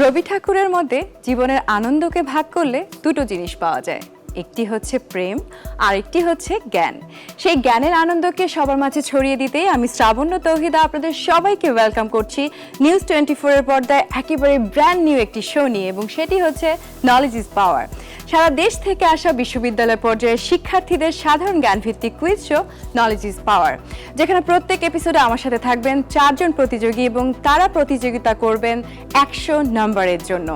রবি ঠাকুরের মতে জীবনের আনন্দকে ভাগ করলে দুটো জিনিস পাওয়া যায়, একটি হচ্ছে প্রেম আর একটি হচ্ছে জ্ঞান। সেই জ্ঞানের আনন্দকে সবার মাঝে ছড়িয়ে দিতেই আমি শ্রাবণ্য তৌহিদা আপনাদের সবাইকে ওয়েলকাম করছি নিউজ 24 এর পর্দায় একেবারে ব্র্যান্ড নিউ একটি শো নিয়ে, এবং সেটি হচ্ছে নলেজ ইজ পাওয়ার। সারা দেশ থেকে আসা বিশ্ববিদ্যালয় পর্যায়ের শিক্ষার্থীদের সাধারণ জ্ঞানভিত্তিক quiz show knowledge is power, যেখানে প্রত্যেক এপিসোডে আমার সাথে থাকবেন 4 জন প্রতিযোগী এবং তারা প্রতিযোগিতা করবেন 100 নম্বরের জন্য।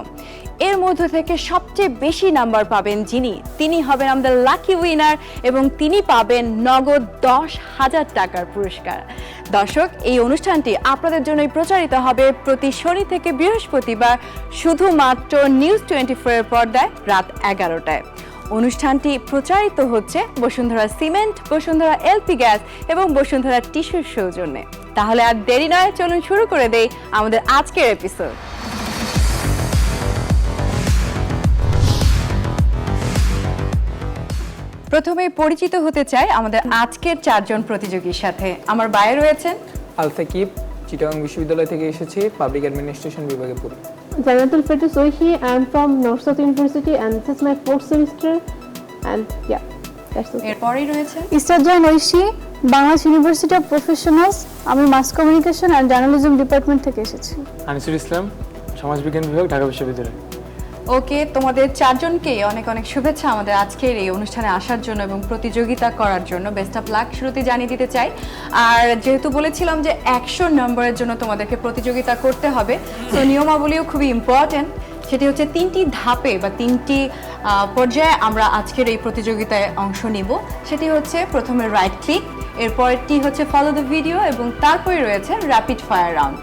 এর মধ্য থেকে সবচেয়ে বেশি নাম্বার পাবেন তিনি হবেন আমাদের লাকি উইনার এবং তিনি পাবেন নগদ 10,000 টাকার পুরস্কার। দর্শক, এই অনুষ্ঠানটি আপনাদের জন্যই প্রচারিত হবে প্রতি শনি থেকে বৃহস্পতিবার শুধুমাত্র নিউজ 24 এর পর্দায় রাত 11টায়। অনুষ্ঠানটি প্রচারিত হচ্ছে Bashundhara cement, Bashundhara LP gas এবং বসুন্ধরা টিস্যুর সৌজন্যে। তাহলে আর দেরি নয়, চলুন শুরু করে দেই আমাদের আজকের এপিসোড। প্রথমে পরিচিত হতে চাই আমাদের আজকের 4 জন প্রতিযোগীর সাথে। আমার বাইরে রয়েছেন আল সাকিব, চিটাগাং বিশ্ববিদ্যালয় থেকে এসেছি, পাবলিক অ্যাডমিনিস্ট্রেশন বিভাগে পড়ি। Janatul Fetus Oishi, I am from North South University and this is my 4th semester and yeah, that's it. এরপরেই রয়েছেন ইস্টারজয় Oishi, Bangladesh university of professionals, আমি mass communication and journalism department থেকে এসেছি। আনিসুল ইসলাম, সমাজবিজ্ঞান বিভাগ, ঢাকা বিশ্ববিদ্যালয়। ওকে, তোমাদের 4 জনকে অনেক অনেক শুভেচ্ছা আমাদের আজকের এই অনুষ্ঠানে আসার জন্য এবং প্রতিযোগিতা করার জন্য। বেস্ট অফ লাক শুরুতে জানিয়ে দিতে চাই। আর যেহেতু বলেছিলাম যে 100 নম্বরের জন্য তোমাদেরকে প্রতিযোগিতা করতে হবে, তো নিয়মাবলীও খুবই ইম্পর্টেন্ট। সেটি হচ্ছে 3টি ধাপে বা 3টি পর্যায়ে আমরা আজকের এই প্রতিযোগিতায় অংশ নিব। সেটি হচ্ছে প্রথমে রাইট ক্লিক, এরপরটি হচ্ছে ফলো দ্য ভিডিও এবং তারপরে রয়েছে র্যাপিড ফায়ার রাউন্ড।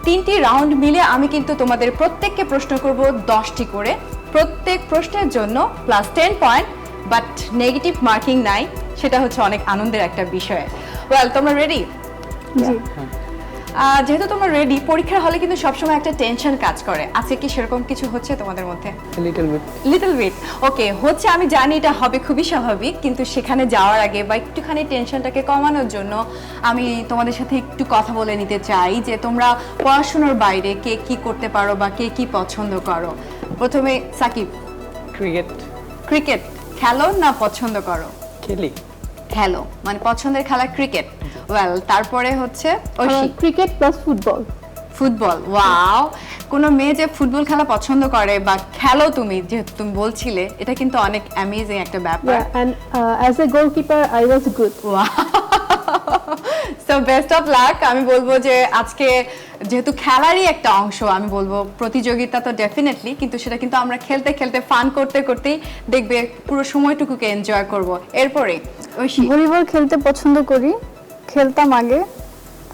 3টি রাউন্ড মিলে আমি কিন্তু তোমাদের প্রত্যেককে প্রশ্ন করব 10টি করে। প্রত্যেক প্রশ্নের জন্য +10 পয়েন্ট, বাট নেগেটিভ মার্কিং নাই। সেটা হচ্ছে অনেক আনন্দের একটা বিষয়। ওয়েল, তোমরা রেডি? জি। যেহেতু তোমরা রেডি, পরীক্ষার হলে কিন্তু সবসময় একটা টেনশন কাজ করে। আজকে কি সেরকম কিছু হচ্ছে তোমাদের মধ্যে? Little bit. ওকে, হচ্ছে আমি জানি এটা হবে খুবই স্বাভাবিক, কিন্তু সেখানে যাওয়ার আগে বা একটুখানি টেনশনটাকে কমানোর জন্য আমি তোমাদের সাথে একটু কথা বলে নিতে চাই যে তোমরা পড়াশোনার বাইরে কে কি করতে পারো বা কে কি পছন্দ করো। প্রথমে সাকিব। ক্রিকেট খেলো না পছন্দ করো? খেলো, মানে পছন্দের খেলা ক্রিকেট। ওয়েল, তারপরে হচ্ছে ক্রিকেট প্লাস ফুটবল। ওয়াও, কোনো মেয়ে যে ফুটবল খেলা পছন্দ করে বা খেলো তুমি, যেহেতু তুমি বলছিলে, এটা কিন্তু অনেক অ্যামেজিং একটা ব্যাপার। and as a goalkeeper I was good. So best of luck. আমি বলবো যে আজকে যেহেতু খেলারই একটা অংশ, আমি বলবো প্রতিযোগিতা তো ডেফিনেটলি, কিন্তু সেটা কিন্তু আমরা খেলতে খেলতে ফান করতে করতেই দেখবে পুরো সময়টুকুকে এনজয় করব। এরপরে ভলিবল খেলতে পছন্দ করি, খেলতাম আগে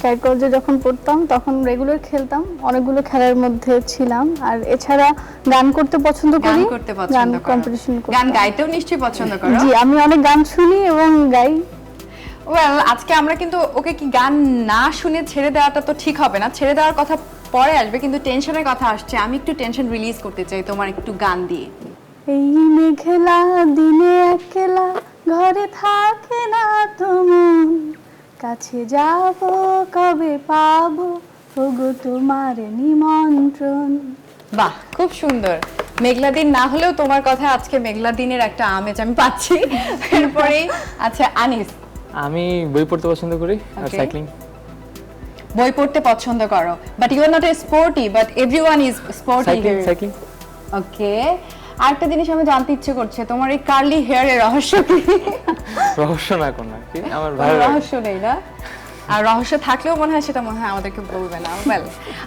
ক্যাট কলেজে যখন পড়তাম, তখন রেগুলার খেলতাম, অনেকগুলো খেলার মধ্যে ছিলাম। আর এছাড়া গান করতে পছন্দ করি, গান কম্পিটিশন করি। গান গাইতেও নিশ্চয়ই পছন্দ করো? জি, আমি অনেক গান শুনি এবং গাই। ওয়েল, আজকে আমরা কিন্তু ওকে কি গান না শুনে ছেড়ে দেওয়াটা তো ঠিক হবে না। ছেড়ে দেওয়ার কথা পরে আসবে, কিন্তু টেনশনের কথা আসছে। আমি একটু টেনশন রিলিজ করতে চাই তোমার একটু গান দিয়ে। এই মেঘলা দিনে একলা ঘরে থাকে না তুমি, কাছে যাব কবে পাবো ওগো তোমার নিমন্ত্রণ। বাহ, খুব সুন্দর। মেঘলা দিন না হলেও তোমার কথা আজকে মেঘলা দিনের একটা আমেজ আমি পাচ্ছি। এরপরে আচ্ছা আনিস। আমি বই পড়তে পছন্দ করি আর সাইক্লিং। বই পড়তে পছন্দ করো, but you are not a sporty, but everyone is sporty here. Cycling. Okay, আরেকটা জিনিস আমি জানতে ইচ্ছে করছে, তোমার এই কার্লি হেয়ারের রহস্য কি? রহস্য না কোন কি, আমার ভালো রহস্য নেই না? আর রহস্য থাকলেও মনে হয় সেটা মনে হয় আমাদেরকে বলবে না। ওয়েল,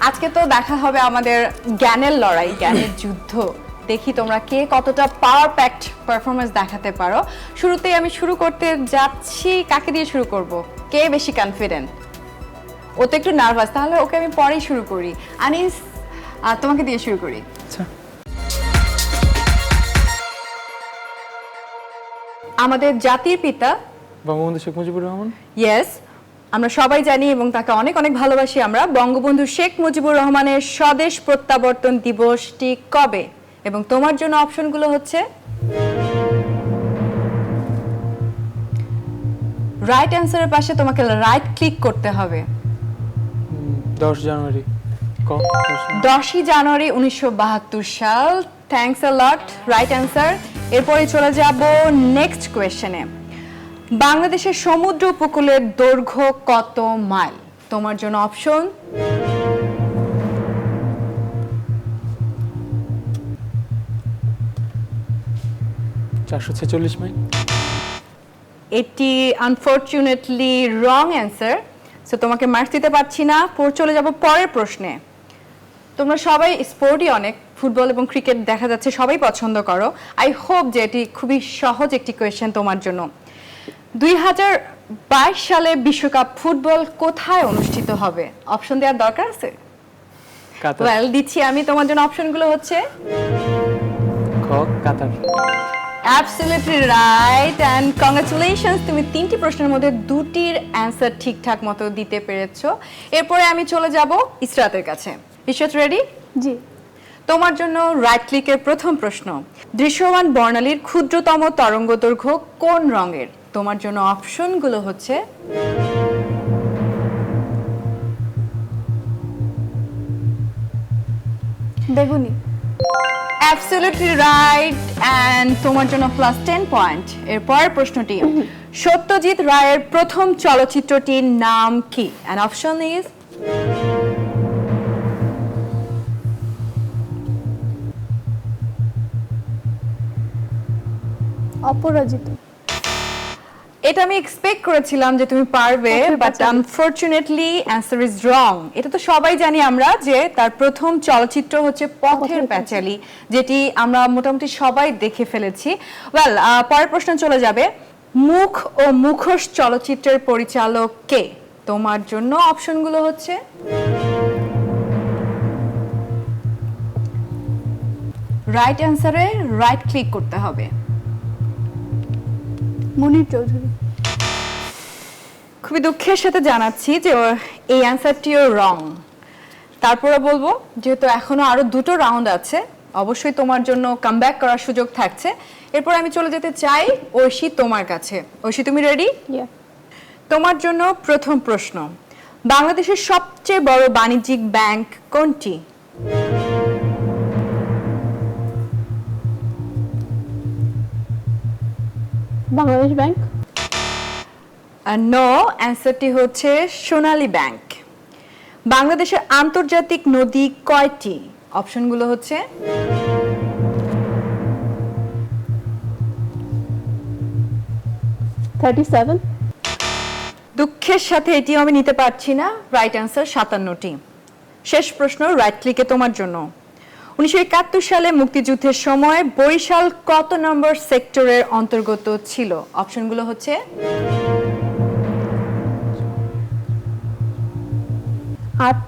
আজকে তো দেখা হবে আমাদের জ্ঞানের লড়াই, জ্ঞানের যুদ্ধ। দেখি তোমরা কে কতটা পাওয়ার প্যাকড পারফরমেন্স দেখাতে পারো। শুরুতেই আমি শুরু করতে যাচ্ছি, কাকে দিয়ে শুরু করব? কে বেশি কনফিডেন্ট? ও তো একটু নার্ভাস, তাহলে ওকে আমি পরেই শুরু করি। আনিস, তোমাকে দিয়ে শুরু করি। আচ্ছা। আমাদের জাতির পিতা বঙ্গবন্ধু শেখ মুজিবুর রহমান। ইয়েস, আমরা সবাই জানি এবং তাকে অনেক অনেক ভালোবাসি আমরা। বঙ্গবন্ধু শেখ মুজিবুর রহমানের স্বদেশ প্রত্যাবর্তন দিবসটি কবে? এবং তোমার জন্য অপশনগুলো হচ্ছে রাইট অ্যান্সারের পাশে তোমাকে রাইট ক্লিক করতে হবে। 10 জানুয়ারি। ক 10ই জানুয়ারি 1972 সাল। Thanks a lot, right answer. এরপরে চলে যাব নেক্সট কোয়েশ্চেনে। বাংলাদেশের সমুদ্র উপকূলের দৈর্ঘ্য কত মাইল? তোমার জন্য অপশন: 446 মাইল। এটি আনফরচুনেটলি রং অ্যান্সার। সো তোমাকে মার্কস দিতে পারছি না। চলে যাব পরের প্রশ্নে। তোমরা সবাই স্পোর্টই অনেক, ফুটবল এবং ক্রিকেট দেখা যাচ্ছে সবাই পছন্দ করো। আই হোপ যে এটি খুবই সহজ একটি কোয়েশ্চেন তোমার জন্য। 2022 সালে বিশ্বকাপ ফুটবল কোথায় অনুষ্ঠিত হবে? অপশন দেওয়ার দরকার আছে? কাতার। ওয়েল, দিচ্ছি আমি তোমার জন্য। অপশনগুলো হচ্ছে খ কাতার। অ্যাবসলিউটলি রাইট অ্যান্ড কংগ্রাচুলেশনস, তুমি 3টি প্রশ্নের মধ্যে 2টির অ্যান্সার ঠিকঠাক মতো দিতে পেরেছো। এরপরে আমি চলে যাব ইসরাতের কাছে। ইসরাত, রেডি? জি। তোমার জন্য রাইট ক্লিকের প্রথম প্রশ্ন। দৃশ্যমান বর্ণালীর ক্ষুদ্রতম তরঙ্গ দৈর্ঘ্য কোন রঙের? তোমার জন্য অপশনগুলো হচ্ছে বেগুনি। অ্যাবসলিউটলি রাইট অ্যান্ড তোমার জন্য +10 পয়েন্ট। এরপরের প্রশ্নটি, সত্যজিৎ রায়ের প্রথম চলচ্চিত্রটির নাম কি? অ্যান্ড অপশন ইজ অপরাজিত। এটা আমি এক্সপেক্ট করেছিলাম যে তুমি পারবে, but unfortunately answer is wrong. এটা তো সবাই জানি আমরা যে তার প্রথম চলচ্চিত্র হচ্ছে পথের প্যাচালি, যেটি আমরা মোটামুটি সবাই দেখে ফেলেছি। ওয়েল, পরের প্রশ্ন চলে যাবে। মুখ ও মুখোশ চলচ্চিত্রের পরিচালক কে? তোমার জন্য অপশনগুলো হচ্ছে রাইট অ্যান্সারে রাইট ক্লিক করতে হবে। মনির চৌধুরী। খুবই দুঃখের সাথে জানাচ্ছি যে এই অ্যান্সারটিও রং। তারপরে বলবো, যেহেতু এখনো আরো 2টো রাউন্ড আছে, অবশ্যই তোমার জন্য কামব্যাক করার সুযোগ থাকছে। এরপর আমি চলে যেতে চাই ঐশী তোমার কাছে। ঐশী, তুমি রেডি? Yeah. তোমার জন্য প্রথম প্রশ্ন। বাংলাদেশের সবচেয়ে বড় বাণিজ্যিক ব্যাংক কোনটি? বাংলাদেশ ব্যাংক। নো, অ্যান্সারটি হচ্ছে সোনালী ব্যাংক। বাংলাদেশের আন্তর্জাতিক নদী কয়টি? অপশনগুলো হচ্ছে 37। দুঃখের সাথে এটিও আমি নিতে পারছি না। রাইট অ্যান্সার 57টি। শেষ প্রশ্ন, রাইট ক্লিকে তোমার জন্য। 1971 সালে মুক্তিযুদ্ধের সময় বরিশাল কত নম্বর সেক্টরের অন্তর্গত ছিল? অপশনগুলো হচ্ছে 8।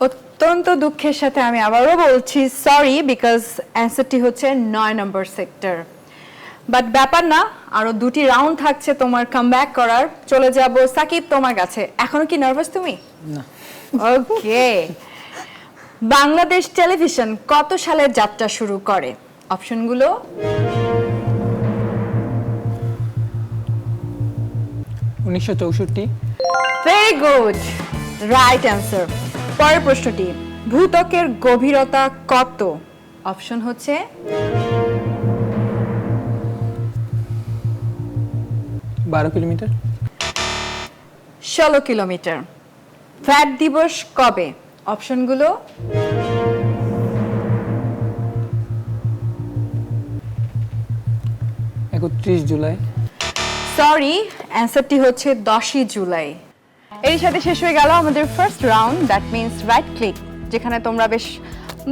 অত্যন্ত দুঃখের সাথে আমি আবারও বলছি সরি, বিকজ অ্যান্সারটি হচ্ছে 9 নম্বর সেক্টর। বাট ব্যাপার না, আরো 2টি রাউন্ড থাকছে তোমার কামব্যাক করার। চলে যাব সাকিব তোমার কাছে। এখনো কি নার্ভাস তুমি? না। ওকে। বাংলাদেশ টেলিভিশন কত সালে যাত্রা শুরু করে? অপশনগুলো 1964। Very good, right answer. পরের প্রশ্নটি, ভূত্বকের গভীরতা কত? অপশন হচ্ছে 12 কিলোমিটার। 16 কিলোমিটার। ফ্যাট দিবস কবে? অপশনগুলো 31 জুলাই। সরি, অ্যান্সারটি হচ্ছে 10ই জুলাই। এর সাথে শেষ হয়ে গেল আমাদের first round, that means right click, যেখানে তোমরা বেশ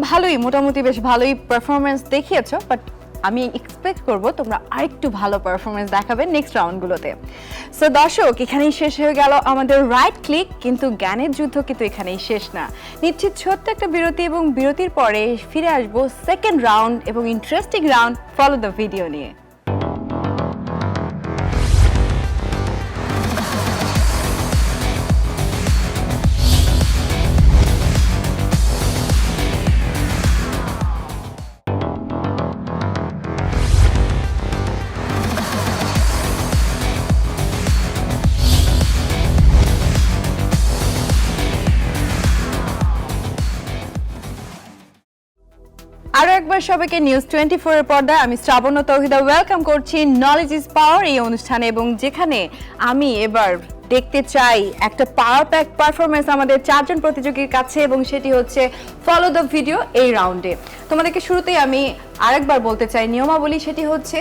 ভালোই, মোটামুটি বেশ ভালোই পারফরমেন্স দেখিয়েছো। বাট আমি এক্সপেক্ট করব তোমরা আরেকটু ভালো পারফরমেন্স দেখাবে নেক্সট রাউন্ডগুলোতে। সো দর্শক, এখানেই শেষ হয়ে গেল আমাদের রাইট ক্লিক, কিন্তু জ্ঞানের যুদ্ধ কিন্তু এখানেই শেষ না। নিশ্চিত ছোট্ট একটা বিরতি, এবং বিরতির পরে ফিরে আসবো সেকেন্ড রাউন্ড এবং interesting round. Follow the video নিয়ে। আরো একবার সবাইকে নিউজ 24 এর পর্দায় আমি শ্রাবণ ও তৌহিদা ওয়েলকাম করছি নলেজ ইজ পাওয়ার এই অনুষ্ঠানে, এবং যেখানে আমি এবার দেখতে চাই একটা পাওয়ার প্যাক পারফরমেন্স আমাদের চারজন প্রতিযোগীর কাছে, এবং সেটি হচ্ছে ফলো দ্য ভিডিও এই রাউন্ডে। তোমাদেরকে শুরুতেই আমি আরেকবার বলতে চাই নিয়মাবলী, সেটি হচ্ছে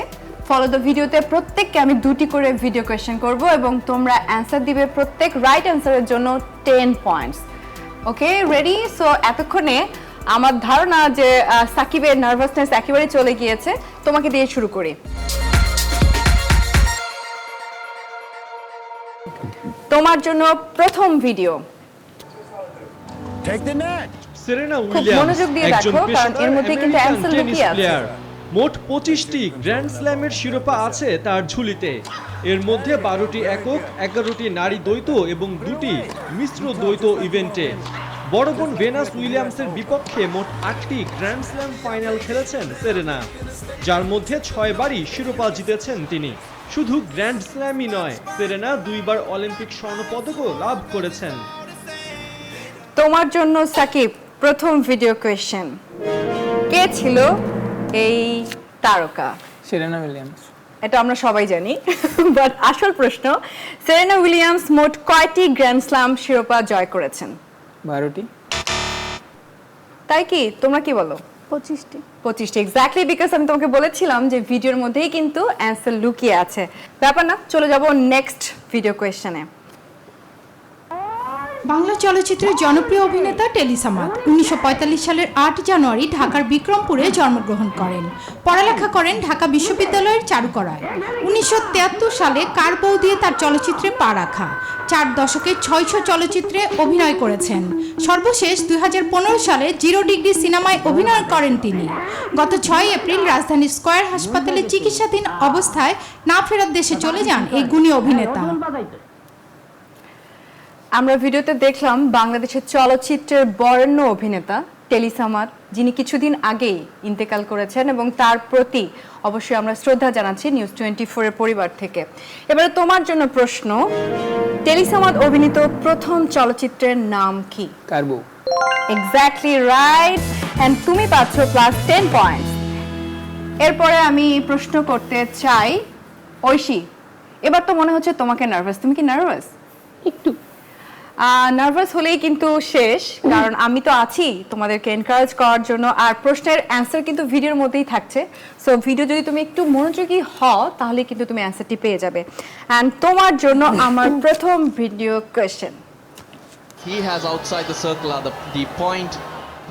ফলো দ্য ভিডিওতে প্রত্যেককে আমি 2টি করে ভিডিও কোয়েশ্চেন করব এবং তোমরা অ্যান্সার দিবে প্রত্যেক রাইট অ্যান্সারের জন্য 10 পয়েন্টস। ওকে, রেডি? সো এতক্ষণে আমার ধারণা যে সাকিবের নার্ভাসনেস একেবারে চলে গিয়েছে, তোমাকে দিয়ে শুরু করি। তোমার জন্য প্রথম ভিডিও। সেরেনা খুব উইলিয়ামস মনোযোগ দিয়ে একজন দেখো, কারণ এর পেশাদার মধ্যে কিন্তু আমেরিকান অ্যান্সার টেনিস লুকিয়ে আছে। প্লেয়ার। মোট 25টি গ্র্যান্ড স্ল্যামের শিরোপা আছে তার ঝুলিতে। এর মধ্যে 12টি একক, 11টি নারী দ্বৈত এবং 2টি মিশ্র দ্বৈত ইভেন্টে। বড় বোন ভেনাস উইলিয়ামসের বিপক্ষে মোট 8টি গ্র্যান্ড স্ল্যাম ফাইনাল খেলেছেন সেরেনা, যার মধ্যে 6 বারই শিরোপা জিতেছেন তিনি। শুধু গ্র্যান্ড স্ল্যামই নয়, সেরেনা 2বার অলিম্পিক স্বর্ণপদকও লাভ করেছেন। তোমার জন্য সাকিব প্রথম ভিডিও কোয়েশ্চেন। কে ছিল এই তারকা? Serena Williams. এটা আমরা সবাই জানি, বাট আসল প্রশ্ন, সেরেনা উইলিয়ামস মোট কয়টি গ্র্যান্ড স্ল্যাম শিরোপা জয় করেছেন? 12টি। তাই কি? তোমরা কি বলো? 25টি। 25টি এক্স্যাক্টলি, বিকজ আমি তোমাকে বলেছিলাম যে ভিডিওর মধ্যেই কিন্তু অ্যান্সার লুকিয়ে আছে। ব্যাপার না, চলে যাব নেক্সট ভিডিও কোয়েশ্চেনে। বাংলা চলচ্চিত্রের জনপ্রিয় অভিনেতা টেলিসামাদ 1945 সালের 8 জানুয়ারি ঢাকার বিক্রমপুরে জন্মগ্রহণ করেন। পড়ালেখা করেন ঢাকা বিশ্ববিদ্যালয়ের চারুকলায়। 1973 সালে কার বউ দিয়ে তার চলচ্চিত্রে পা রাখা। 4 দশকে 600 চলচ্চিত্রে অভিনয় করেছেন। সর্বশেষ 2015 সালে 0 ডিগ্রি সিনেমায় অভিনয় করেন তিনি। গত 6 এপ্রিল রাজধানীর স্কয়ার হাসপাতালে চিকিৎসাধীন অবস্থায় না ফেরার দেশে চলে যান এই গুণী অভিনেতা। আমরা ভিডিওতে দেখলাম বাংলাদেশের চলচ্চিত্রের বরেণ্য অভিনেতা টেলিসামাদ, যিনি কিছুদিন আগেই ইন্তেকাল করেছেন, এবং তার প্রতি অবশ্যই আমরা শ্রদ্ধা জানাচ্ছি নিউজ 24 এর পরিবার থেকে। এবারে তোমার জন্য প্রশ্ন, টেলিসামাদ অভিনীত প্রথম চলচ্চিত্রের নাম কি? কার বউ। এক্স্যাক্টলি রাইট, এন্ড তুমি পাচ্ছ প্লাস 10 পয়েন্টস। এরপরে আমি প্রশ্ন করতে চাই ঐশী। এবার তো মনে হচ্ছে তোমাকে নার্ভাস, তুমি কি নার্ভাস? একটু। নার্ভাস হলেই কিন্তু শেষ, কারণ আমি তো আছি তোমাদেরকে এনকারেজ করার জন্য, আর প্রশ্নের অ্যান্সার কিন্তু ভিডিওর মধ্যেই থাকছে। সো ভিডিও যদি তুমি একটু মনোযোগী হও তাহলে কিন্তু তুমি অ্যান্সারটি পেয়ে যাবে। অ্যান্ড তোমার জন্য আমার প্রথম video question. He has outside the circle are the point.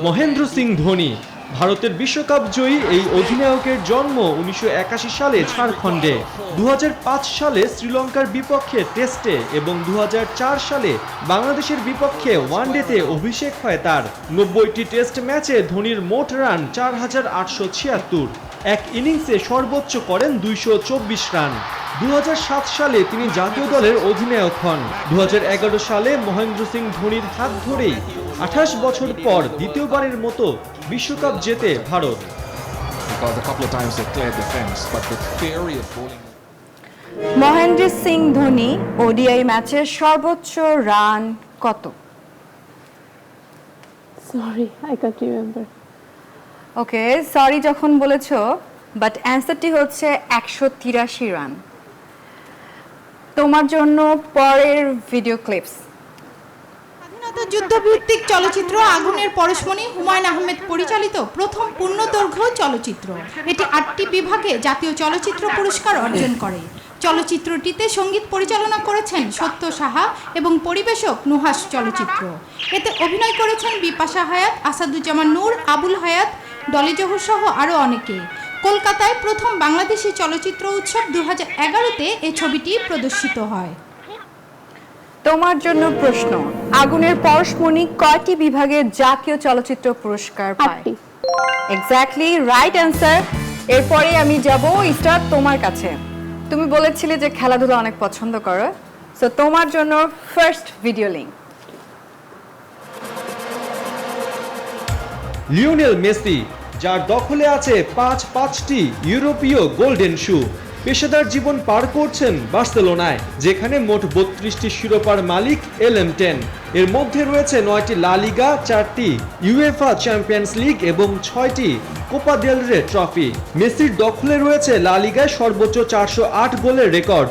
Mahendra Singh Dhoni, ভারতের বিশ্বকাপ জয়ী এই অধিনায়কের জন্ম 1981 সালে ঝাড়খণ্ডে। 2005 সালে শ্রীলঙ্কার বিপক্ষে টেস্টে এবং 2004 সালে বাংলাদেশের বিপক্ষে ওয়ানডেতে অভিষেক হয় তার। 90টি টেস্ট ম্যাচে ধোনির মোট রান 4876। এক ইনিংসে সর্বোচ্চ করেন 224 রান। 2007 সালে তিনি জাতীয় দলের অধিনায়ক হন। 2011 সালে মহেন্দ্র সিং ধোনির হাত ধরেই 28 বছর পর দ্বিতীয়বারের মতো বিশ্বকাপ জেতে Bharat. Because a couple of times they cleared the fence, but the theory of bowling. Mahendra Singh Dhoni ODI ম্যাচের সর্বোচ্চ রান কত? Sorry, I can't remember. Okay, sorry যখন বলেছো, বাট অ্যান্সারটি হচ্ছে 183 রান। তোমার জন্য পরের ভিডিও ক্লিপস। স্বাধীনতা যুদ্ধভিত্তিক চলচ্চিত্র আগুনের পরশমণি হুমায়ুন আহমেদ পরিচালিত প্রথম পূর্ণদৈর্ঘ্য চলচ্চিত্র। এটি 8টি বিভাগে জাতীয় চলচ্চিত্র পুরস্কার অর্জন করে। চলচ্চিত্রটিতে সঙ্গীত পরিচালনা করেছেন সত্য সাহা এবং পরিবেশক নুহাস চলচ্চিত্র। এতে অভিনয় করেছেন বিপাশা হায়াত, আসাদুজ্জামান নূর, আবুল হায়াত, ডলি জহুর সহ আরও অনেকে। কলকাতায় প্রথম বাংলাদেশি চলচ্চিত্র উৎসব 2011-তে এই ছবিটি প্রদর্শিত হয়। তোমার জন্য প্রশ্ন, আগুনের পরশমণি কয়টি বিভাগে জাতীয় চলচ্চিত্র পুরস্কার পায়? 8টি। Exactly right answer. এরপরে আমি যাব ইস্টার তোমার কাছে। তুমি বলেছিলে যে খেলাধুলা অনেক পছন্দ করো, সো তোমার জন্য first video link. Lionel Messi, যার দখলে আছে 5টি ইউরোপীয় গোল্ডেন শু। পেশাদার জীবন পার করছেন বার্সেলোনায়, যেখানে মোট 32টি শিরোপার মালিক LM10। এর মধ্যে রয়েছে 9টি লা লিগা, 4টি ইউএফা চ্যাম্পিয়ন্স লিগ এবং 6টি কোপা দেল রে ট্রফি। মেসির দখলে রয়েছে লা লিগায় সর্বোচ্চ 408 গোলের রেকর্ড।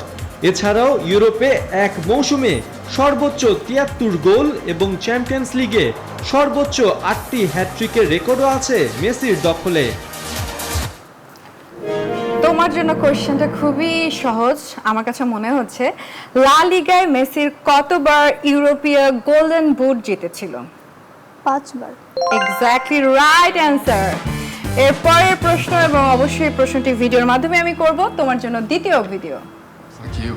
এছাড়াও ইউরোপে এক মৌসুমে সর্বোচ্চ 73 গোল এবং চ্যাম্পিয়ন্স লিগে সর্বোচ্চ 8টি হ্যাট্রিকের রেকর্ডও আছে মেসির দখলে। তোমার জন্য কোশ্চেনটা খুবই সহজ আমার কাছে মনে হচ্ছে। লা লিগায় মেসির কতবার ইউরোপীয় গোল্ডেন বুট জিতেছিল? 5 বার। Exactly right answer. এরপরের প্রশ্ন, এবং অবশ্যই এই প্রশ্নটি ভিডিওর মাধ্যমে আমি করব, তোমার জন্য দ্বিতীয় ভিডিও। Thank you.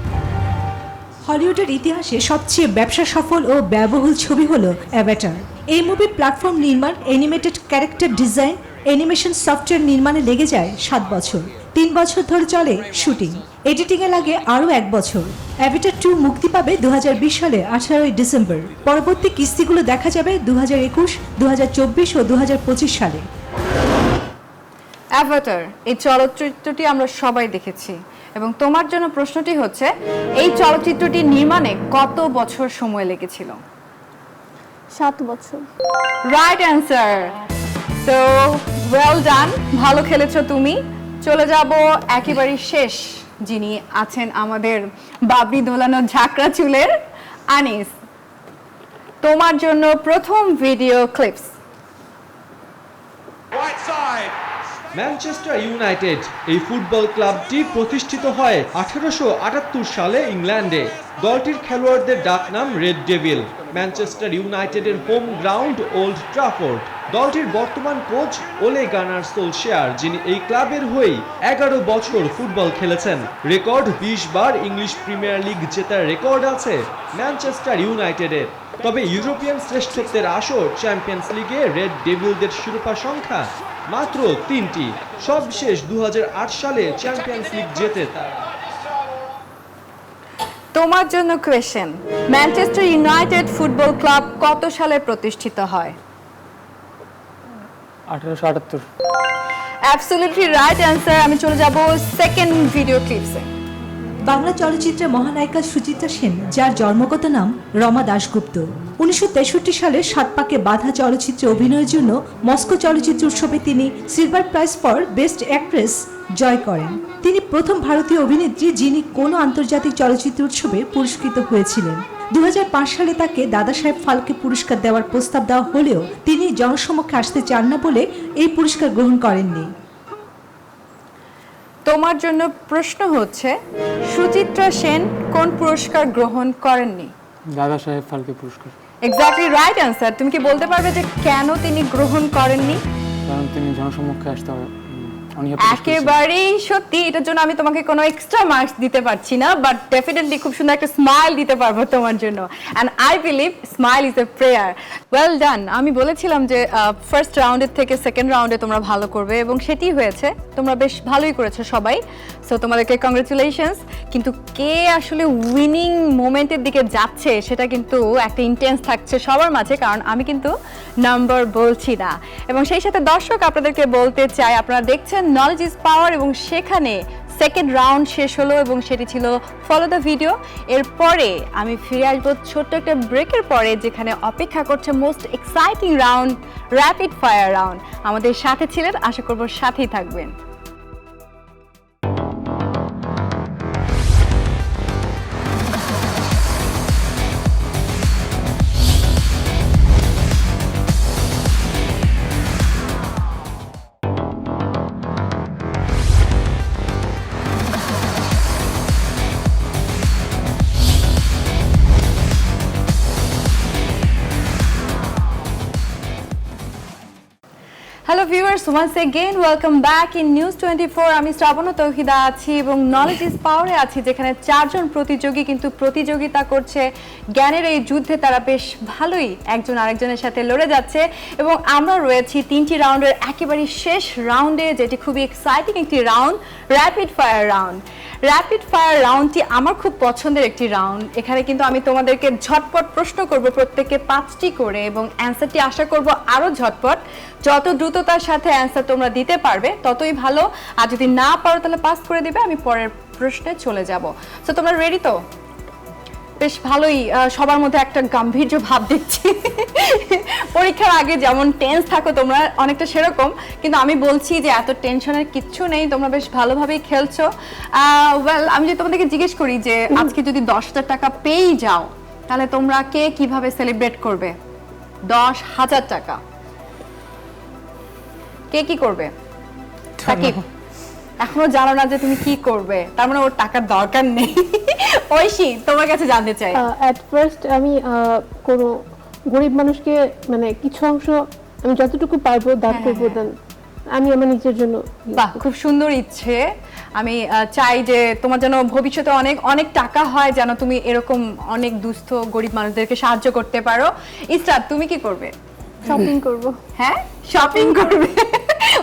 হলিউডের ইতিহাসে সবচেয়ে ব্যবসা সফল ও ব্যয়বহুল ছবি হলো অ্যাভাটার। এই মুভির প্ল্যাটফর্ম নির্মাণ, animated character design, animation software নির্মাণে লেগে যায় 7 বছর। 3 বছর ধরে চলে শুটিং, এডিটিংয়ে লাগে আরও 1 বছর। অ্যাভাটার 2 মুক্তি পাবে 2020 সালে 18 ডিসেম্বর। পরবর্তী কিস্তিগুলো দেখা যাবে 2021, 2024 ও 2025 সালে। অ্যাভাটার এই চলচ্চিত্রটি আমরা সবাই দেখেছি, এবং তোমার জন্য প্রশ্নটি হচ্ছে এই চলচ্চিত্রটি নির্মাণে কত বছর সময় লেগেছিল? 7 বছর। Right answer. So well done, ভালো খেলেছো তুমি। চলে যাব একেবারে শেষ, যিনি আছেন আমাদের বাবরি দোলানো ঝাঁকড়া চুলের আনিস। তোমার জন্য প্রথম ভিডিও ক্লিপস। ম্যানচেস্টার ইউনাইটেড এই ফুটবল ক্লাবটি প্রতিষ্ঠিত হয় 1878 সালে ইংল্যান্ডে। দলটির খেলোয়াড়দের ডাকনাম রেড ডেভিল। ম্যানচেস্টার ইউনাইটেডের হোম গ্রাউন্ড ওল্ড ট্রাফোর্ড। দলটির বর্তমান কোচ ওলে গানার সোলশায়ার, যিনি এই ক্লাবের হয়েই 11 বছর ফুটবল খেলেছেন। রেকর্ড 20 বার ইংলিশ প্রিমিয়ার লিগ জেতার রেকর্ড আছে ম্যানচেস্টার ইউনাইটেডের। তবে ইউরোপিয়ান শ্রেষ্ঠত্বের আসর চ্যাম্পিয়ন্স লিগে রেড ডেভিলদের শিরোপা সংখ্যা মাত্র 3টি। সবশেষ 2008 সালে চ্যাম্পিয়ন্স লিগ জেতে তারা। তোমার জন্য question, Manchester United football club কত সালে প্রতিষ্ঠিত হয়? 1878। Absolutely right answer. আমি চলে যাব সেকেন্ড ভিডিও ক্লিপসে। বাংলা চলচ্চিত্রের মহানায়িকা সুচিত্রা সেন, যার জন্মগত নাম রমা দাশগুপ্ত, 1963 সালে 7 পাকে বাঁধা চলচ্চিত্রে অভিনয়ের জন্য মস্কো চলচ্চিত্র উৎসবে তিনি silver prize for best actress জয় করেন। তিনি প্রথম ভারতীয় অভিনেত্রী যিনি কোনো আন্তর্জাতিক চলচ্চিত্র উৎসবে পুরস্কৃত হয়েছিলেন। 2005 সালে তাকে দাদা সাহেব ফালকে পুরস্কার দেওয়ার প্রস্তাব দেওয়া হলেও তিনি জনসমক্ষে আসতে চান না বলে এই পুরস্কার গ্রহণ করেননি। তোমার জন্য প্রশ্ন হচ্ছে, সুচিত্রা সেন কোন পুরস্কার গ্রহণ করেননি? দাদা সাহেব ফালকে পুরস্কার। Exactly right answer. তুমি কি বলতে পারবে যে কেন তিনি গ্রহণ করেননি? কারণ তিনি জনসম্মুখে আসতে হবে। একেবারেই সত্যি। এটার জন্য আমি তোমাকে কোনো এক্সট্রা মার্কস দিতে পারছি না, বাট ডেফিনেটলি খুব সুন্দর একটা স্মাইল দিতে পারবো তোমার জন্য। And I believe smile is a prayer. Well done. আমি বলেছিলাম যে ফার্স্ট রাউন্ডের থেকে সেকেন্ড রাউন্ডে তোমরা ভালো করবে, এবং সেটি হয়েছে। তোমরা বেশ ভালোই করেছো সবাই। সো তোমাদেরকে কংগ্রেচুলেশনস। কিন্তু কে আসলে উইনিং মোমেন্টের দিকে যাচ্ছে সেটা কিন্তু একটা ইন্টেন্স থাকছে সবার মাঝে, কারণ আমি কিন্তু নাম্বার বলছি না। এবং সেই সাথে দর্শক আপনাদেরকে বলতে চাই, আপনারা দেখছেন নলেজ ইজ পাওয়ার, এবং সেখানে সেকেন্ড রাউন্ড শেষ হলো এবং সেটি ছিল ফলো দ্য ভিডিও। এরপরে আমি ফিরে আসবো ছোট্ট একটা ব্রেকের পরে, যেখানে অপেক্ষা করছে most exciting round, rapid fire round. আমাদের সাথে ছিলেন, আশা করবো সাথেই থাকবেন। Hello viewers, once again welcome back in news 24। আমি শ্রাবণ তৌহিদা আছি এবং নলেজ ইজ পাওয়ারে আছি, যেখানে 4 জন প্রতিযোগী কিন্তু প্রতিযোগিতা করছে জ্ঞানের এই যুদ্ধে। তারা বেশ ভালোই একজন আরেকজনের সাথে লড়ে যাচ্ছে, এবং আমরা রয়েছি 3টি রাউন্ডের একেবারে শেষ রাউন্ডে, যেটি খুবই এক্সাইটিং একটি রাউন্ড, rapid fire round. Rapid fire রাউন্ডটি আমার খুব পছন্দের একটি রাউন্ড। এখানে কিন্তু আমি তোমাদেরকে ঝটপট প্রশ্ন করব, প্রত্যেককে 5টি করে, এবং অ্যান্সারটি আশা করব আরও ঝটপট। যত দ্রুততার সাথে অ্যান্সার তোমরা দিতে পারবে ততই ভালো, আর যদি না পারো তাহলে পাস করে দিবে। আমি পরের প্রশ্নে চলে যাব। তো তোমরা রেডি তো? বেশ ভালোই, সবার মধ্যে একটা গাম্ভীর্য ভাব দেখছি। পরীক্ষার আগে যেমন টেন্স থাকো তোমরা অনেকটা সেরকম, কিন্তু আমি বলছি যে এত টেনশনের কিচ্ছু নেই, তোমরা বেশ ভালোভাবেই খেলছো। ওয়েল, আমি যদি তোমাদেরকে জিজ্ঞেস করি যে আজকে যদি 10,000 টাকা পেয়েই যাও, তাহলে তোমরা কে কিভাবে সেলিব্রেট করবে? 10,000 টাকা কে কি করবে? সাকিব এখনো জানো না যে তুমি কি করবে, তার মানে ওর টাকার দরকার নেই। ঐশী, তোমার কাছে জানতে চাই। অ্যাট ফার্স্ট আমি কোনো গরিব মানুষকে মানে কিছু অংশ আমি যতটুকু পারবো দান করবো, দেন আমি আমার নিজের জন্য। বাহ, খুব সুন্দর ইচ্ছে। আমি চাই যে তোমার যেন ভবিষ্যতে অনেক অনেক টাকা হয়, যেন তুমি এরকম অনেক দুস্থ গরিব মানুষদেরকে সাহায্য করতে পারো। ইসরাত, তুমি কি করবে? শপিং করব। হ্যাঁ, শপিং করবে।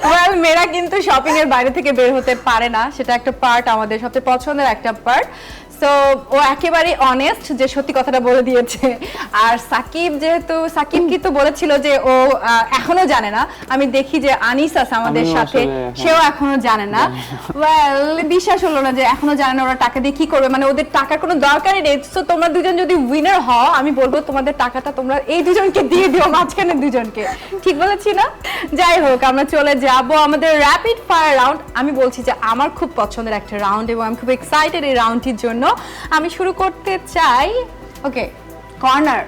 ওয়েল, মেয়েরা কিন্তু শপিং এর বাইরে থেকে বের হতে পারে না, সেটা একটা পার্ট, আমাদের সবচেয়ে পছন্দের একটা পার্ট। সো ও একেবারে অনেস্ট যে সত্যি কথাটা বলে দিয়েছে। আর সাকিব, যেহেতু সাকিব কিন্তু বলেছিল যে ও এখনো জানে না, আমি দেখি যে আনিস আছে আমাদের আমিও সাথে, আসলে সেও এখনো জানে না। ওয়েল, বিশ্বাস হলো না যে এখনো জানে না ওরা টাকা দিয়ে কি করবে, মানে ওদের টাকার কোনো দরকারই নেই। সো তোমরা দুজন যদি উইনার হও, আমি বলবো তোমাদের টাকাটা তোমরা এই দুজনকে দিয়ে দিও, মাঝখানে দুজনকে। ঠিক বলেছি না? যাই হোক, আমরা চলে যাব আমাদের র্যাপিড ফায়ার রাউন্ড। আমি বলছি যে আমার খুব পছন্দের একটা রাউন্ড এবং আমি খুব এক্সাইটেড এই রাউন্ডটির জন্য। আমি শুরু করতে চাই, ওকে, কর্নার।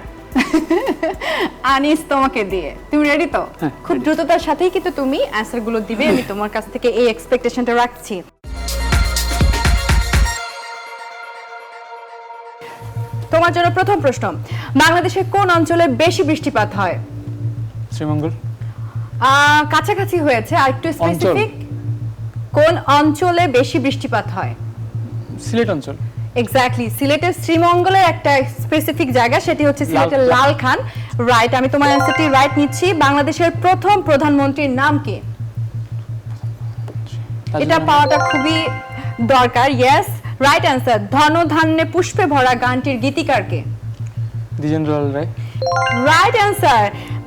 আনিস, তোমাকে দিয়ে। তুমি রেডি তো? খুব দ্রুততার সাথেই কিন্তু তুমি অ্যান্সারগুলো দিবে, আমি তোমার কাছ থেকে এই এক্সপেকটেশনটা রাখছি। তোমার জন্য প্রথম প্রশ্ন, বাংলাদেশের কোন অঞ্চলে বেশি বৃষ্টিপাত হয়? শ্রীমঙ্গল। কাছাকাছি হয়েছে, আর একটু স্পেসিফিক। কোন অঞ্চলে বেশি বৃষ্টিপাত হয়? সিলেট অঞ্চল। এক্স্যাক্টলি, সিলেটের শ্রীমঙ্গলের একটা স্পেসিফিক জায়গা, সেটি হচ্ছে সিলেটের লালখান। রাইট, আমি তোমার অ্যান্সারটি রাইট নিচ্ছি। বাংলাদেশের প্রথম প্রধানমন্ত্রীর নাম কি? এটা পাওয়াটা খুবই দরকার। Yes, right answer. ধন ধান্যে পুষ্পে ভরা গানটির গীতিকার কে? দ্বিজেন্দ্রলাল রায়। Right answer.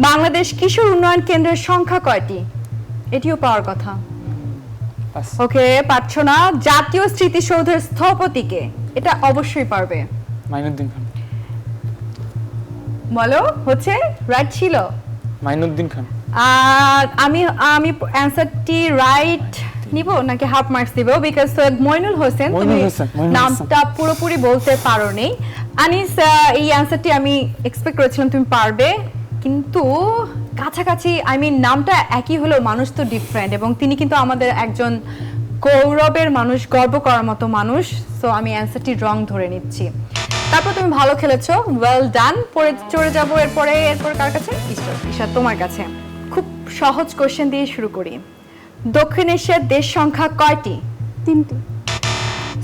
বাংলাদেশ কিশোর উন্নয়ন কেন্দ্রের সংখ্যা কয়টি? এটিও পাওয়ার কথা। ওকে, পাচ্ছ না। জাতীয় স্মৃতিসৌধের স্থপতি কে? এটা অবশ্যই পারবে। মাইনুদ্দিন খান। বলো, হচ্ছে রাইট ছিল। মাইনুদ্দিন খান। আমি অ্যানসারটি রাইট নিব নাকি হাফ মার্কস দিব? বিকজ সৈয়দ মইনুল হোসেন, তুমি নামটা পুরোপুরি বলতে পারোনি। আনিস, এই অ্যানসারটি আমি এক্সপেক্ট করেছিলাম তুমি পারবে, কিন্তু কাছাকাছি। আই মিন, নামটা একই হলেও মানুষ তো ডিফারেন্ট, এবং তিনি কিন্তু আমাদের একজন গৌরবের মানুষ, গর্ব করার মতো মানুষ। সো আমি অ্যানসারটি রং ধরে নিচ্ছি। তারপর তুমি ভালো খেলেছো, ওয়েল ডান। পরে চলে যাবো এরপর কার কাছে? ঈশা, তোমার কাছে। খুব সহজ কোশ্চেন দিয়ে শুরু করি। দক্ষিণ এশিয়ার দেশ সংখ্যা কয়টি? 3টি।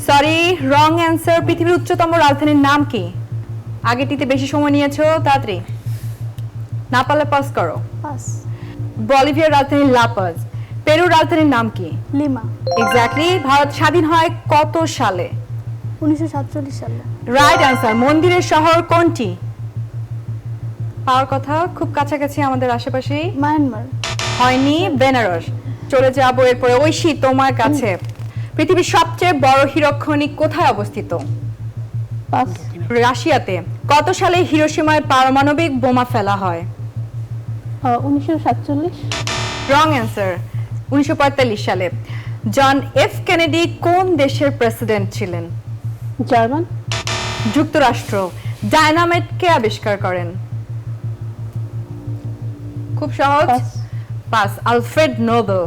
Sorry, wrong answer. পৃথিবীর উচ্চতম রাজধানীর নাম কি? আগেটিতে বেশি সময় নিয়েছো, তাড়াতাড়ি। না পারলে পাস করো। পাস। বলিভিয়ার রাজধানী লাপাজ। পেরুর রাজধানীর নাম কি? লিমা। এক্স্যাক্টলি। ভারত স্বাধীন হয় কত সালে? 1947 সালে। Right answer. মন্দিরের শহর কোনটি? পাওয়ার কথা, খুব কাছাকাছি, আমাদের আশেপাশেই। মায়ানমার। হয়নি, বেনারস। চলে যাব এরপরে। ঐশী, তোমার কাছে। পৃথিবীর সবচেয়ে বড় হীরক খনি কোথায় অবস্থিত? পাস। রাশিয়াতে। কত সালে হিরোশিমায় পারমাণবিক বোমা ফেলা হয়? 1947। Wrong answer. 1945 সালে। জন এফ কেনেডি কোন দেশের প্রেসিডেন্ট ছিলেন? জার্মান। যুক্তরাষ্ট্র। ডায়নামাইট কে আবিষ্কার করেন? খুব সহজ। পাস। Alfred Nobel.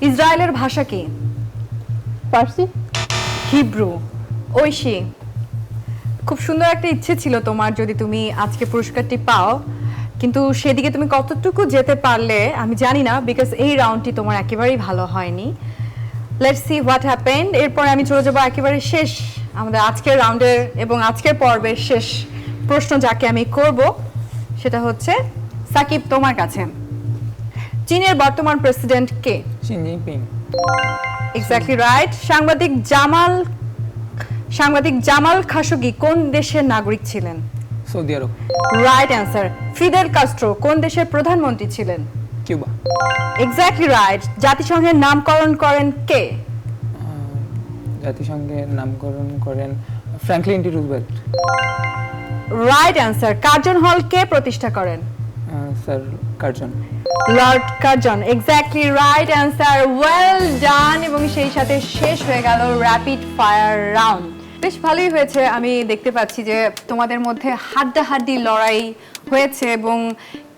ইসরায়েলের ভাষা কি? ফার্সি। হিব্রু। ঐশী, খুব সুন্দর একটা ইচ্ছে ছিল তোমার, যদি তুমি আজকে পুরস্কারটি পাও, কিন্তু সেদিকে তুমি কতটুকু যেতে পারলে আমি জানি না, বিকজ এই রাউন্ডটি তোমার একেবারেই ভালো হয়নি। Let's see what happened. এরপরে আমি চলে যাবো একেবারে শেষ, আমাদের আজকের রাউন্ডের এবং আজকের পর্বের শেষ প্রশ্ন যাকে আমি করব, সেটা হচ্ছে সাকিব, তোমার কাছে। চীনের বর্তমান প্রেসিডেন্ট কে? Xi Jinping. Exactly right. সাংবাদিক জামাল খাশোগি কোন দেশের নাগরিক ছিলেন? Saudi Arab. Right answer. Fidel Castro কোন দেশের প্রধানমন্ত্রী ছিলেন? কিউবা। Exactly right. জাতিসংঘের নামকরণ করেন কে? জাতিসংঘের নামকরণ করেন Franklin D Roosevelt. Right answer. Curzon hall কে প্রতিষ্ঠা করেন? Sir Curzon. Lord Curzon, exactly right answer, well done. এবং সেই সাথে শেষ হয়ে গেল র্যাপিড ফায়ার রাউন্ড। বেশ ভালোই হয়েছে, আমি দেখতে পাচ্ছি যে তোমাদের মধ্যে হাড্ডাহাড্ডি লড়াই হয়েছে এবং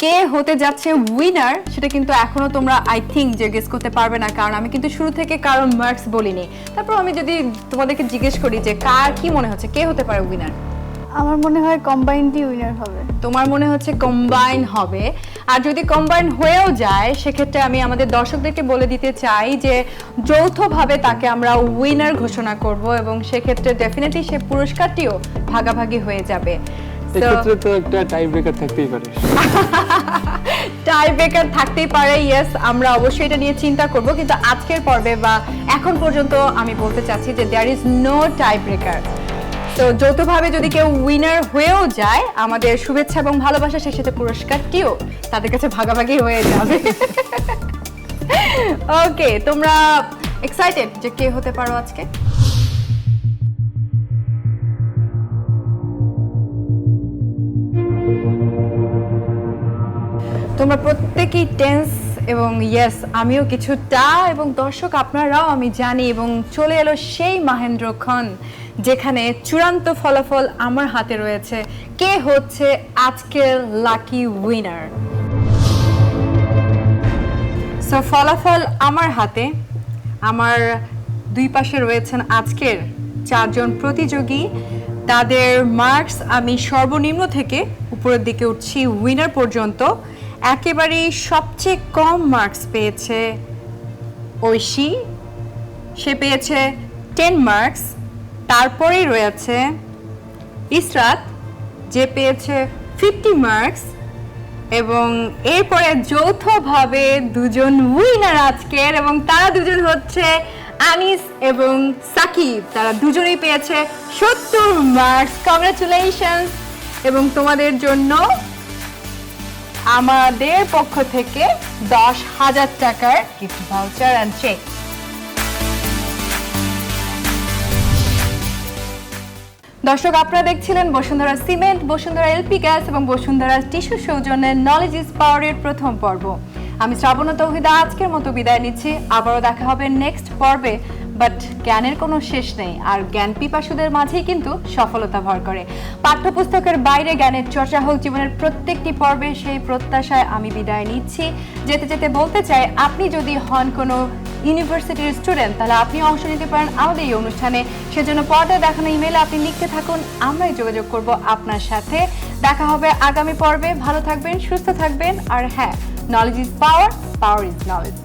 কে হতে যাচ্ছে উইনার সেটা কিন্তু এখনো তোমরা আই থিঙ্ক যে গেস করতে পারবে না, কারণ আমি কিন্তু শুরু থেকে কারণ মার্কস বলিনি। তারপর আমি যদি তোমাদেরকে জিজ্ঞেস করি যে কার কি মনে হচ্ছে কে হতে পারে উইনার? আমার মনে হয় কম্বাইন্ডই উইনার হবে। তোমার মনে হচ্ছে কম্বাইন হবে, আর যদি কম্বাইন হয়েও যায় সেক্ষেত্রে আমি আমাদের দর্শকদেরকে বলে দিতে চাই যে যৌথভাবে তাকে আমরা উইনার ঘোষণা করব এবং সেক্ষেত্রে ডেফিনেটলি সে পুরস্কারটিও ভাগাভাগি হয়ে যাবে। এক্ষেত্রে তো একটা টাই ব্রেকার থাকতেই পারে। টাই ব্রেকার থাকতেই পারে, ইয়েস, আমরা অবশ্যই এটা নিয়ে চিন্তা করব, কিন্তু আজকের পর্বে বা এখন পর্যন্ত আমি বলতে চাচ্ছি যে there is no tie breaker. তো যৌথভাবে যদি কেউ উইনার হয়েও যায়, আমাদের শুভেচ্ছা এবং ভালোবাসা সেই সাথে পুরস্কারটিও তাদের কাছে ভাগাভাগি হয়ে যাবে। ওকে, তোমরা এক্সাইটেড যে কে হতে পারো আজকে? তোমরা প্রত্যেকেই টেন্স এবং ইয়েস, আমিও কিছুটা, এবং দর্শক আপনারাও আমি জানি। এবং চলে এলো সেই মহেন্দ্রক্ষণ যেখানে চূড়ান্ত ফলাফল আমার হাতে রয়েছে। কে হচ্ছে আজকের লাকি উইনার? সো ফলাফল আমার হাতে। আমার দুই পাশে রয়েছেন আজকের 4 জন প্রতিযোগী। তাদের মার্কস আমি সর্বনিম্ন থেকে উপরের দিকে উঠছি উইনার পর্যন্ত। একেবারেই সবচেয়ে কম মার্কস পেয়েছে ঐশী, সে পেয়েছে 10 মার্কস। তারপরেই রয়েছে ইসরাত, যে পেয়েছে 50 মার্কস। এবং এরপরে যৌথভাবে দুজন উইনার আজকের, এবং তারা দুজন হচ্ছে আনিস এবং সাকিব। তারা দুজনেই পেয়েছে 70 মার্কস। কংগ্রাচুলেশনস। এবং তোমাদের জন্য আমাদের পক্ষ থেকে 10,000 টাকার গিফট ভাউচার অ্যান্ড চেক। দর্শক, আপনারা দেখছিলেন Bashundhara cement, Bashundhara LP gas এবং বসুন্ধরা টিস্যু সৌজন্যে নলেজ ইজ পাওয়ারের প্রথম পর্ব। আমি শ্রাবণী তৌহিদা আজকের মতো বিদায় নিচ্ছি। আবারও দেখা হবে নেক্সট পর্বে। বাট জ্ঞানের কোনো শেষ নেই, আর জ্ঞান পিপাসুদের মাঝেই কিন্তু সফলতা ভর করে। পাঠ্যপুস্তকের বাইরে জ্ঞানের চর্চা হোক জীবনের প্রত্যেকটি পর্বে, সেই প্রত্যাশায় আমি বিদায় নিচ্ছি। যেতে যেতে বলতে চাই, আপনি যদি হন কোনো ইউনিভার্সিটির স্টুডেন্ট, তাহলে আপনি অংশ নিতে পারেন আমাদের এই অনুষ্ঠানে। সেজন্য পর্দায় দেখানো ইমেলে আপনি লিখতে থাকুন, আমরাই যোগাযোগ করব আপনার সাথে। দেখা হবে আগামী পর্বে। ভালো থাকবেন, সুস্থ থাকবেন, আর হ্যাঁ, knowledge is power, power is knowledge.